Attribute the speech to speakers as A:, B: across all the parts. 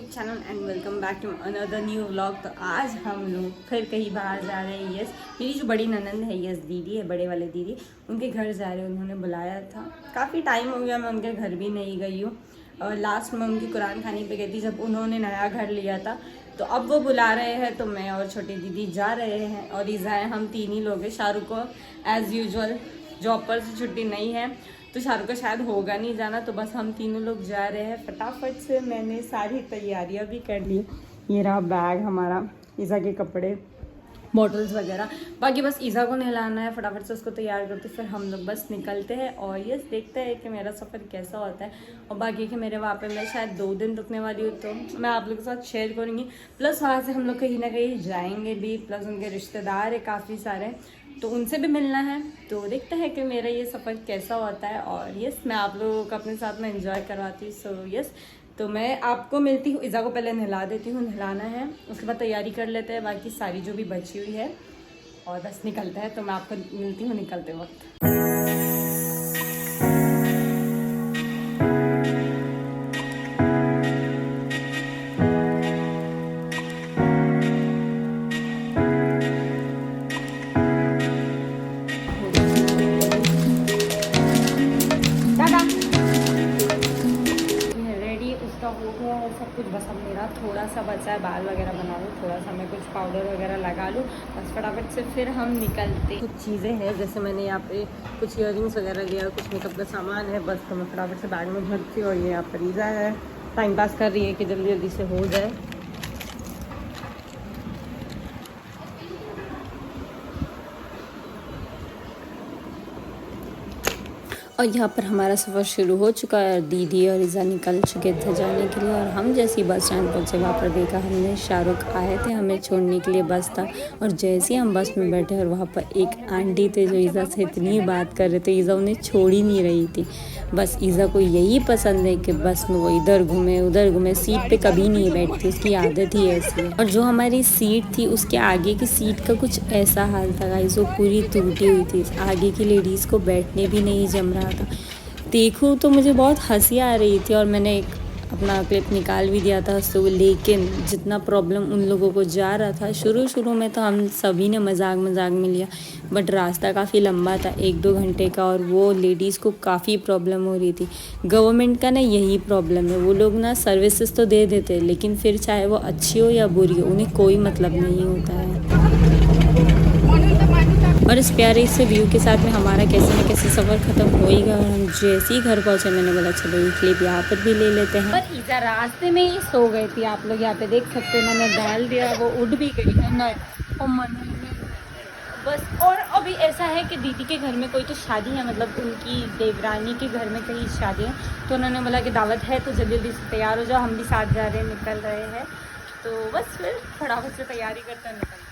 A: YouTube channel and welcome back to another new vlog. तो आज हम लोग फिर कहीं बाहर जा रहे हैं। यस, मेरी जो बड़ी ननंद है, यस दीदी है, बड़े वाले दीदी, उनके घर जा रहे हैं। उन्होंने बुलाया था, काफ़ी टाइम हो गया मैं उनके घर भी नहीं गई हूँ। और लास्ट में उनकी कुरान खानी पे गई थी जब उन्होंने नया घर लिया था। तो अब वो बुला रहे हैं तो मैं और छोटी दीदी जा रहे हैं। और ईज़ा हम तीन ही लोग हैं। शाहरुख को एज़ यूजुअल जॉब पर से छुट्टी नहीं है तो शाहरुख का शायद होगा नहीं जाना, तो बस हम तीनों लोग जा रहे हैं। फटाफट से मैंने सारी तैयारियां भी कर ली। ये रहा बैग हमारा, ईज़ा के कपड़े, बॉटल्स वगैरह। बाकी बस ईज़ा को नहलाना है, फटाफट से उसको तैयार करते फिर हम लोग बस निकलते हैं। और ये देखते हैं कि मेरा सफ़र कैसा होता है। और बाकी कि मेरे वहाँ पे मैं शायद 2 दिन रुकने वाली हूँ, तो मैं आप लोगों के साथ शेयर करूँगी। प्लस वहाँ से हम लोग कहीं ना कहीं जाएंगे भी, प्लस उनके रिश्तेदार है काफ़ी सारे, तो उनसे भी मिलना है। तो देखते हैं कि मेरा ये सफ़र कैसा होता है। और यस, मैं आप लोगों को अपने साथ में एंजॉय करवाती हूँ। सो यस, तो मैं आपको मिलती हूँ। ईज़ा को पहले नहला देती हूँ, नहलाना है, उसके बाद तैयारी कर लेते हैं बाकी सारी जो भी बची हुई है, और बस निकलता है। तो मैं आपको मिलती हूँ निकलते वक्त। हो गया है सब कुछ, बस अब मेरा थोड़ा सा बचा है, बाल वगैरह बना लूँ, थोड़ा सा मैं कुछ पाउडर वगैरह लगा लूँ, बस फटाफट से फिर हम निकलते। कुछ चीज़ें हैं, जैसे मैंने यहाँ पे कुछ ईयरिंग्स वगैरह लिया, कुछ मेकअप का सामान है, बस तो मैं फटाफट से बैग में भरती हूँ। और ये यहाँ पर ईज़ा है, टाइम पास कर रही है कि जल्दी जल्दी से हो जाए। और यहाँ पर हमारा सफ़र शुरू हो चुका है। दीदी और ईज़ा निकल चुके थे जाने के लिए। और हम जैसे ही बस स्टैंड पहुँचे, वहाँ पर देखा हमने शाहरुख आए थे हमें छोड़ने के लिए, बस था। और जैसे ही हम बस में बैठे और वहाँ पर एक आंटी थे जो ईज़ा से इतनी बात कर रहे थे, ईज़ा उन्हें छोड़ ही नहीं रही थी। बस ईज़ा को यही पसंद है कि बस में वो इधर घूमे उधर घूमे, सीट पे कभी नहीं बैठती, उसकी आदत ही ऐसी है। और जो हमारी सीट थी उसके आगे की सीट का कुछ ऐसा हाल था गाइस, वो पूरी टूटी हुई थी। आगे की लेडीज़ को बैठने भी नहीं जम रहा था। देखूँ तो मुझे बहुत हंसी आ रही थी और मैंने एक अपना क्लिप निकाल भी दिया था हंसते हुए। लेकिन जितना प्रॉब्लम उन लोगों को जा रहा था, शुरू में तो हम सभी ने मजाक में लिया, बट रास्ता काफ़ी लंबा था, 1-2 घंटे का, और वो लेडीज़ को काफ़ी प्रॉब्लम हो रही थी। गवर्नमेंट का ना यही प्रॉब्लम है, वो लोग ना सर्विसेज तो दे देते हैं, लेकिन फिर चाहे वो अच्छी हो या बुरी हो, उन्हें कोई मतलब नहीं होता है। और इस प्यारे से व्यू के साथ में हमारा कैसे न कैसे सफ़र ख़त्म हो ही गया। और हम जैसे ही घर पहुँचे, मैंने बोला चलो ये क्लिप यहाँ पर भी ले लेते हैं। पर ईज़ा रास्ते में ही सो गई थी, आप लोग यहाँ पे देख सकते हैं। मैंने डाल दिया, वो उठ भी गई है ना, बस। और अभी ऐसा है कि दीदी के घर में कोई तो शादी है, मतलब उनकी देवरानी के घर में कहीं शादी है, तो उन्होंने बोला कि दावत है तो जल्दी जल्दी से तैयार हो जाओ, हम भी साथ जा रहे हैं, निकल रहे हैं। तो बस फिर फटाफट से तैयारी करते हैं, निकलते हैं।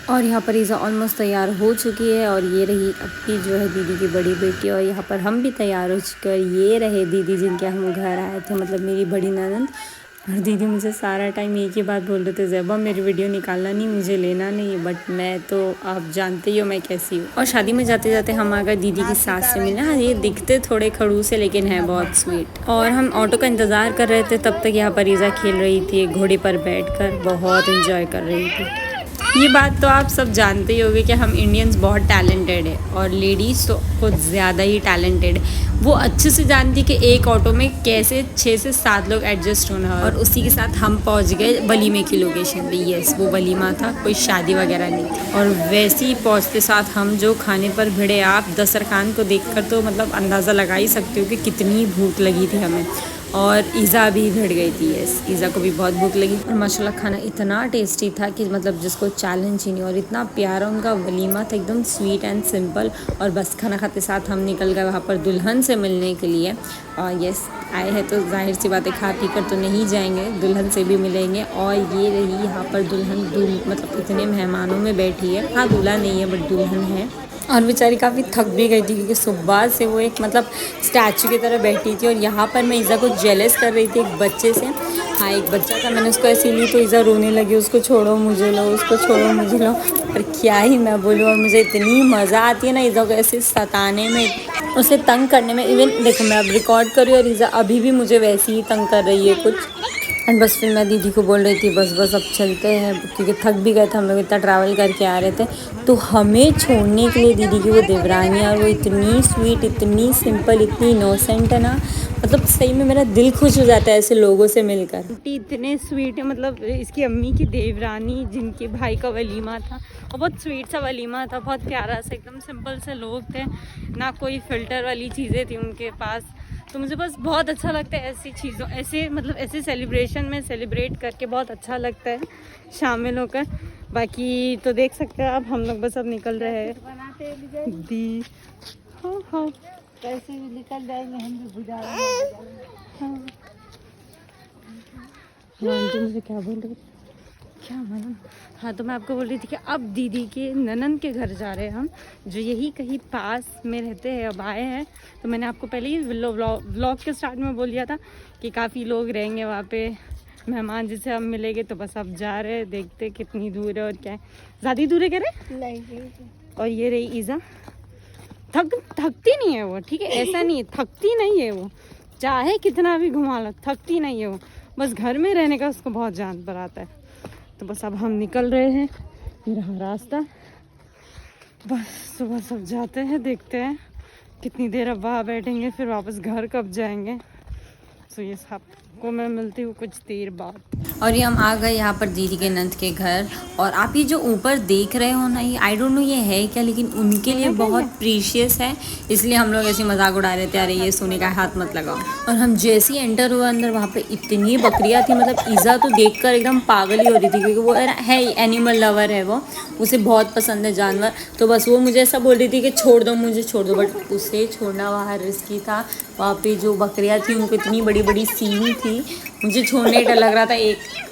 A: और यहाँ पर ईज़ा ऑलमोस्ट तैयार हो चुकी है। और ये रही अपनी जो है दीदी की बड़ी बेटी, और यहाँ पर हम भी तैयार हो चुके हैं। और ये रहे दीदी जिनके हम घर आए थे, मतलब मेरी बड़ी ननंद। और दीदी मुझे सारा टाइम एक ही बात बोल रहे थे, ज़ेबा मेरी वीडियो निकालना नहीं, मुझे लेना नहीं है। बट मैं तो आप जानते ही हो मैं कैसी हूँ। और शादी में जाते जाते हम आ गए दीदी की सास से मिले। हाँ, ये दिखते थोड़े खड़ूस है लेकिन है बहुत स्वीट। और हम ऑटो का इंतज़ार कर रहे थे, तब तक यहाँ पर ईज़ा खेल रही थी, घोड़े पर बैठकर बहुत इंजॉय कर रही थी। ये बात तो आप सब जानते ही होंगे कि हम इंडियंस बहुत टैलेंटेड है, और लेडीज़ तो कुछ ज़्यादा ही टैलेंटेड है। वो अच्छे से जानती कि एक ऑटो में कैसे 6 से 7 लोग एडजस्ट होना है। और उसी के साथ हम पहुंच गए वलीमे की लोकेशन पे। यस, वो वलीमा था, कोई शादी वगैरह नहीं थी। और वैसे ही पहुंचते साथ हम जो खाने पर भिड़े, आप दस्तरखान को देखकर तो मतलब अंदाज़ा लगा ही सकते हो कि कितनी भूख लगी थी हमें। और ईज़ा भी भिड़ गई थी। यस, ईज़ा को भी बहुत भूख लगी। और माशाल्लाह खाना इतना टेस्टी था कि मतलब जिसको चैलेंज ही नहीं। और इतना प्यारा उनका वलीमा था, एकदम स्वीट एंड सिंपल। और बस खाना खाते साथ हम निकल गए वहाँ पर दुल्हन से मिलने के लिए। और यस, आए हैं तो जाहिर सी बातें खा पी कर तो नहीं जाएंगे, दुल्हन से भी मिलेंगे। और ये रही यहाँ पर दुल्हन, मतलब इतने मेहमानों में बैठी है। हाँ, दूल्हा नहीं है बट दुल्हन है। और बेचारी काफ़ी थक भी गई थी क्योंकि सुबह से वो एक मतलब स्टैचू की तरह बैठी थी। और यहाँ पर मैं ईज़ा को जेलस कर रही थी एक बच्चे से। हाँ, एक बच्चा था, मैंने उसको ऐसे ली तो ईज़ा रोने लगी, उसको छोड़ो मुझे लो, उसको छोड़ो मुझे लो। पर क्या ही मैं बोलूँ, और मुझे इतनी मज़ा आती है ना ईज़ा को ऐसे सताने में, उसे तंग करने में। इवन देखो मैं अब रिकॉर्ड कर रही हूँ और ईज़ा अभी भी मुझे वैसे ही तंग कर रही है कुछ। एंड बस फिर मैं दीदी को बोल रही थी बस अब चलते हैं, क्योंकि थक भी गए थे, हम लोग इतना ट्रैवल करके आ रहे थे। तो हमें छोड़ने के लिए दीदी की वो देवरानी, और वो इतनी स्वीट, इतनी सिंपल, इतनी इनोसेंट है ना, मतलब सही में मेरा दिल खुश हो जाता है ऐसे लोगों से मिलकर। आंटी इतने स्वीट है, मतलब इसकी अम्मी की देवरानी जिनके भाई का वलीमा था, और बहुत स्वीट सा वलीमा था, बहुत प्यारा सा, एकदम सिंपल से लोग थे, ना कोई फ़िल्टर वाली चीज़ें थी उनके पास। तो मुझे बस बहुत अच्छा लगता है ऐसी चीज़ों, ऐसे मतलब ऐसे सेलिब्रेशन में सेलिब्रेट करके बहुत अच्छा लगता है शामिल होकर। बाकी तो देख सकते हैं आप, हम लोग बस अब निकल रहे हैं दी। हाँ कैसे भी निकल जाएंगे, हम भी बुझा रहे हैं। हाँ मुझे क्या बोल रहे, क्या मैडम? हाँ, तो मैं आपको बोल रही थी कि अब दीदी के ननंद के घर जा रहे हैं हम, जो यही कहीं पास में रहते हैं, अब आए हैं। तो मैंने आपको पहले ही व्लॉग के स्टार्ट में बोल दिया था कि काफ़ी लोग रहेंगे वहाँ पे, मेहमान जिसे हम मिलेंगे। तो बस अब जा रहे हैं, देखते कितनी दूर है और क्या है। ज़्यादा दूर है कह रहे नहीं। और ये रही ईज़ा, थकती नहीं है वो, ठीक है, ऐसा नहीं है, थकती नहीं है वो, चाहे कितना भी घुमा लो थकती नहीं है वो, बस घर में रहने का उसको बहुत जान पर आता है। तो बस अब हम निकल रहे हैं, ये रहा रास्ता, बस सुबह सब जाते हैं, देखते हैं कितनी देर अब वहाँ बैठेंगे, फिर वापस घर कब जाएंगे। सो ये सब को मैं मिलती हूँ कुछ देर बाद। और ये हम आ गए यहाँ पर दीदी के नंद के घर। और आप ये जो ऊपर देख रहे हो ना, ये आई डोंट नो ये है क्या, लेकिन उनके लिए बहुत प्रीशियस है, इसलिए हम लोग ऐसे मजाक उड़ा रहे थे, अरे ये सोने का हाथ मत लगाओ। और हम जैसे ही एंटर हुआ अंदर, वहाँ पे इतनी बकरियाँ थी, मतलब ईज़ा तो देखकर एकदम पागल ही हो रही थी, क्योंकि वो है एनिमल लवर है, वो उसे बहुत पसंद है जानवर। तो बस वो मुझे ऐसा बोल रही थी कि छोड़ दो मुझे, छोड़ दो, बट उसे छोड़ना वहाँ रिस्की था। वहाँ पे जो बकरियाँ थी उनको इतनी बड़ी बड़ी सींग थी, मुझे छोड़ने डर लग रहा था।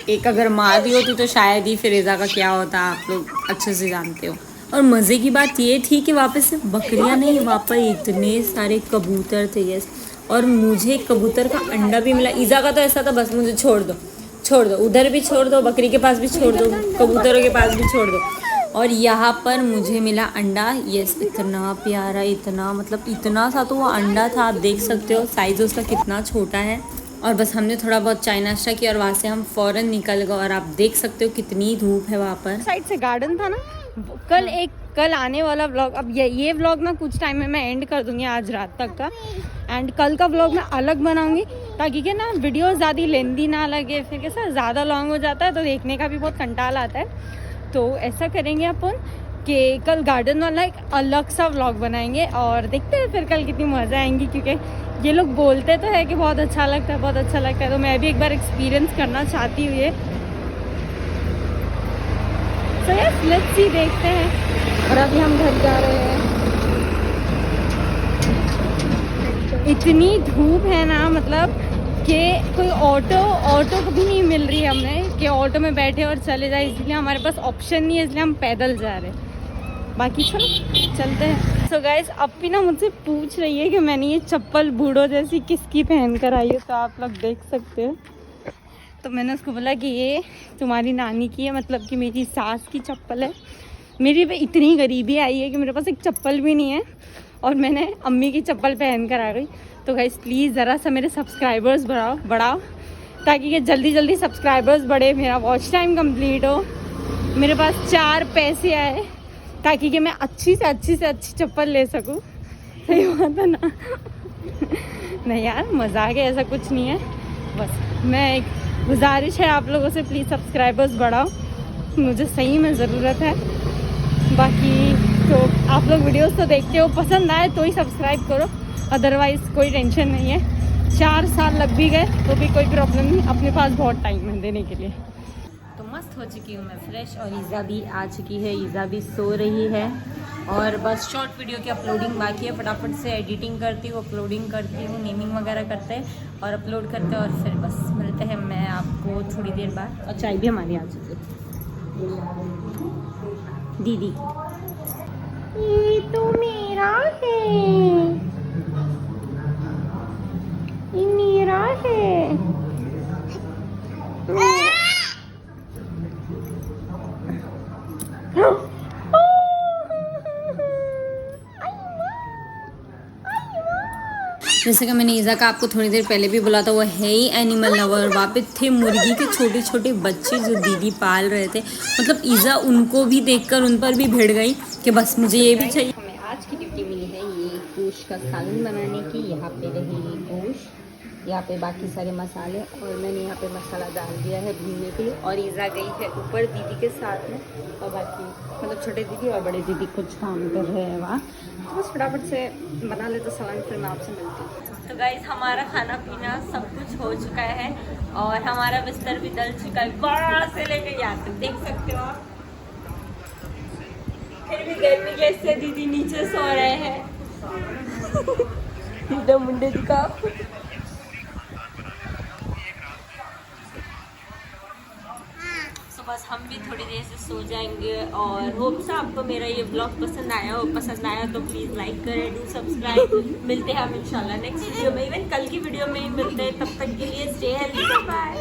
A: एक अगर मार दी होती तो शायद ही फिर ईज़ा का क्या होता, आप लोग अच्छे से जानते हो। और मज़े की बात ये थी कि वहाँ पे सिर्फ बकरियाँ नहीं, वहाँ पर इतने सारे कबूतर थे, यस। और मुझे कबूतर का अंडा भी मिला। ईज़ा का तो ऐसा था बस मुझे छोड़ दो, उधर भी छोड़ दो, बकरी के पास भी छोड़ दो, कबूतरों के पास भी छोड़ दो। और यहाँ पर मुझे मिला अंडा, यस, इतना प्यारा, इतना मतलब इतना सा तो वो अंडा था, आप देख सकते हो साइज़ उसका कितना छोटा है। और बस हमने थोड़ा बहुत चाय नाश्ता किया और वहाँ से हम फ़ौरन निकल गए। और आप देख सकते हो कितनी धूप है वहाँ पर। साइड से गार्डन था ना, कल आने वाला व्लॉग, अब ये व्लॉग ना कुछ टाइम में मैं एंड कर दूँगी, आज रात तक का। एंड कल का व्लॉग मैं अलग बनाऊँगी, ताकि क्या ना वीडियो ज़्यादा लेंदी ना लगे, फिर कैसा ज़्यादा लॉन्ग हो जाता है तो देखने का भी बहुत कंटाल आता है। तो ऐसा करेंगे अपन कि कल गार्डन वाला एक अलग सा व्लॉग बनाएंगे, और देखते हैं फिर कल कितनी मज़ा आएंगी, क्योंकि ये लोग बोलते तो है कि बहुत अच्छा लगता है, बहुत अच्छा लगता है, तो मैं भी एक बार एक्सपीरियंस करना चाहती हूँ ये। तो यस, लेट्स सी, देखते हैं। और अभी हम घर जा रहे हैं। इतनी धूप है ना, मतलब कि कोई ऑटो भी नहीं मिल रही है हमें कि ऑटो में बैठे और चले जाए, इसलिए हमारे पास ऑप्शन नहीं है, इसलिए हम पैदल जा रहे हैं। बाकी चलो चलते हैं। सो गाइस, अब भी ना मुझसे पूछ रही है कि मैंने ये चप्पल बूढ़ो जैसी किसकी पहन कर आई है, तो आप लोग देख सकते हो। तो मैंने उसको बोला कि ये तुम्हारी नानी की है, मतलब कि मेरी सास की चप्पल है। मेरी पे इतनी गरीबी आई है कि मेरे पास एक चप्पल भी नहीं है, और मैंने अम्मी की चप्पल पहन कर आ गई। तो गाइस प्लीज़ ज़रा सा मेरे सब्सक्राइबर्स बढ़ाओ, ताकि ये जल्दी सब्सक्राइबर्स बढ़े, मेरा वॉच टाइम कंप्लीट हो, मेरे पास 4 पैसे आए, ताकि कि मैं अच्छी से अच्छी चप्पल ले सकूं। सही बात है ना? नहीं यार, मजाक है, ऐसा कुछ नहीं है। बस मैं एक गुजारिश है आप लोगों से, प्लीज़ सब्सक्राइबर्स बढ़ाओ, मुझे सही में ज़रूरत है। बाकी तो आप लोग वीडियोस तो देखते हो, पसंद आए तो ही सब्सक्राइब करो, अदरवाइज़ कोई टेंशन नहीं है। 4 साल लग भी गए तो भी कोई प्रॉब्लम नहीं, अपने पास बहुत टाइम है देने के लिए। तो मस्त हो चुकी हूँ मैं फ्रेश, और ईज़ा भी आ चुकी है, ईज़ा भी सो रही है, और बस शॉर्ट वीडियो की अपलोडिंग बाकी है। फटाफट से एडिटिंग करती हूँ, अपलोडिंग करती हूँ, नेमिंग वगैरह करते हैं और अपलोड करते हैं, और फिर बस मिलते हैं मैं आपको थोड़ी देर बाद। और चाय भी हमारी आ चुकी है दीदी। ये तो मेरा है, ये मेरा है। जैसे कि मैंने ईज़ा का आपको थोड़ी देर पहले भी बोला था, वो है ही एनिमल लवर। वहाँ पे थे मुर्गी के छोटे छोटे बच्चे जो दीदी पाल रहे थे। मतलब ईज़ा उनको भी देखकर उन पर भी भिड़ गई कि बस मुझे ये भी चाहिए। हमें आज की ड्यूटी मिली है ये गोश्त का सालन बनाने की। यहाँ पे रहेगी गोश्त, यहाँ पे बाकी सारे मसाले, और मैंने यहाँ पे मसाला डाल दिया है भूनने के लिए। और ईज़ा गई है ऊपर दीदी के साथ में, और बाकी मतलब छोटे दीदी और बड़े दीदी कुछ काम कर रहे हैं वहाँ। बस फटाफट से बना लेते सालन, फिर मैं आपसे मिलती हूँ। तो गाइस हमारा खाना पीना सब कुछ हो चुका है और हमारा बिस्तर भी डल चुका है। बाहर से लेकर यहाँ तक देख सकते हो आप। फिर भी गर्मी के इससे दीदी नीचे सो रहे हैं। एकदम मुंडे दिखाओ। बस हम भी थोड़ी देर से सो जाएंगे। और होप्स आपको मेरा ये ब्लॉग पसंद आया हो। पसंद आया तो प्लीज़ लाइक करें, डू सब्सक्राइब। मिलते हैं हम इंशाल्लाह नेक्स्ट वीडियो में, इवन कल की वीडियो में ही मिलते हैं। तब तक के लिए स्टे हेल्दी, बाय।